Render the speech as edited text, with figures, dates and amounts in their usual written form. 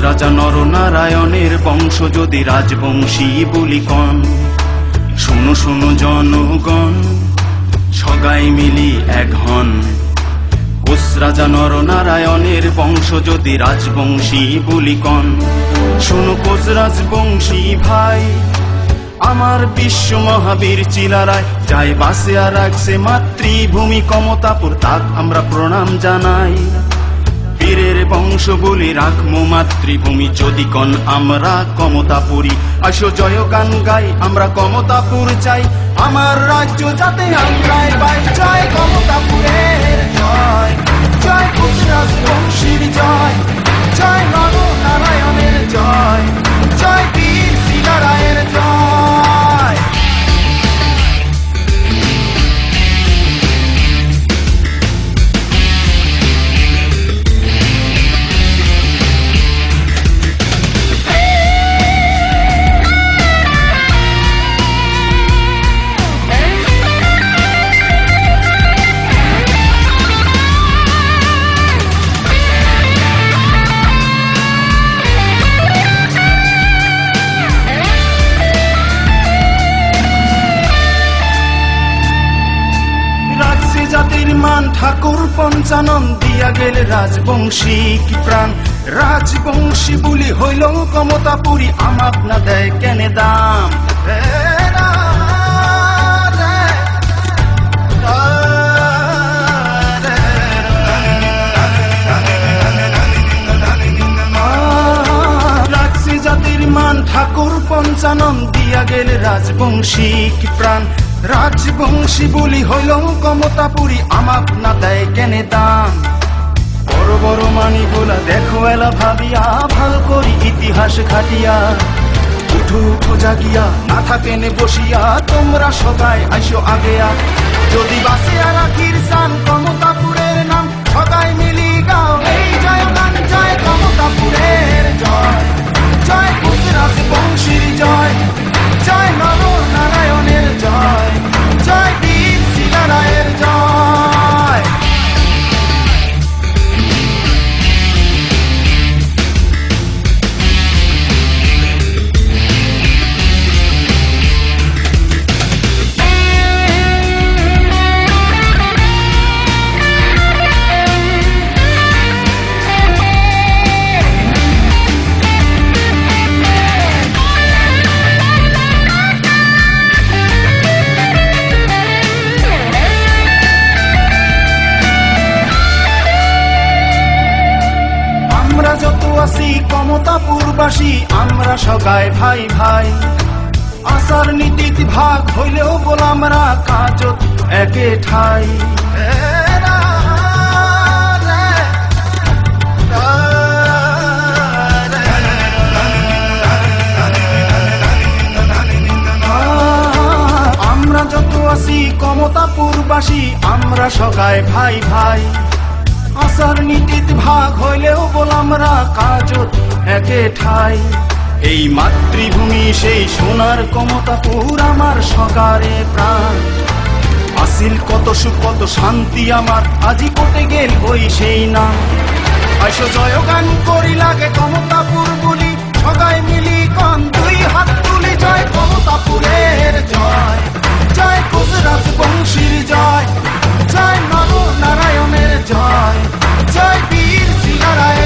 রাজা নরনারায়ণের বংশ যদি রাজবংশী বলি কন, শোনো শোনো জনগণ, সগাই মিলি এক হন। কোস রাজা নরনারায়ণের বংশ যদি রাজবংশী বলি কন, শোনো কোস রাজবংশী ভাই, আমার বিশ্ব মহাবীর চিলারায় যায় বাসে আর রাখছে মাতৃভূমি কমতাপুর, তাক আমরা প্রণাম জানাই। বীরের বংশ বলি রাখমো মাতৃভূমি, যদি কন আমরা কমতাপুরী। আসো জয় গান গাই, আমরা কমতাপুর চাই, আমার রাজ্য যাতে আমরাই পাই। জয় কমতাপুরের জয়, জয় কোস রাজবংশীর জয়, জয় নরনারায়ণের জয়, জয় বীর শিলারায়ের জয়। ঠাকুর পঞ্চানন দিয়া গেলে রাজবংশী কি প্রাণ, রাজবংশী বলি হইল কমতাপুরী, আমাক না দেয় কেনে দাম। রাজসী জাতির মান ঠাকুর পঞ্চানন দিয়া গেলে রাজবংশী কি প্রাণ, রাজবংশী বলি হইল কমতাপুরী, আমাক না দেয় কেনে দাম। বড় বড় মানি গোলা দেখো এলা ভাবিয়া, ভাল করি ইতিহাস ঘাটিয়া। উঠো উঠো জাগিয়া, না থাকেনে বসিয়া, তোমরা সবাই আইসো আগেয়া। যদি বাঁচিয়া রাখির চান কমতাপুরের নাম, সবাই মিলি গাও এই জয় গান। জয় কমতাপুরের জয়, জয় কোস রাজবংশীর জয়, জয় নরনারায়ণের জয়, জয় বীর শিলারায়ের জয়। কমতাপুরবাসী আমরা সগাই ভাই ভাই, আচার নীতিত ভাগ হইলেও গোলামরা কাজত একে ঠাই। আমরা যত আছি কমতাপুরবাসী আমরা সগাই ভাই ভাই, আচার নীতিত ভাগ হইলেও গোলামরা কাজত একে ঠাই। এই মাতৃভূমি সেই সোনার কমতাপুর আমার সগারে প্রাণ, আসিল কত সুখ কত শান্তি আমার, আজি কোটে গেল ওই সেই নাম। আইসো জয় গান করি লাগে কমতাপুর বলি, সগাই মিলি কন দুই হাত তুলি। জয় কমতাপুরের জয়, জয় কোস রাজবংশীর জয়, জয় নরনারায়ণের জয়, জয় বীর শিলারায়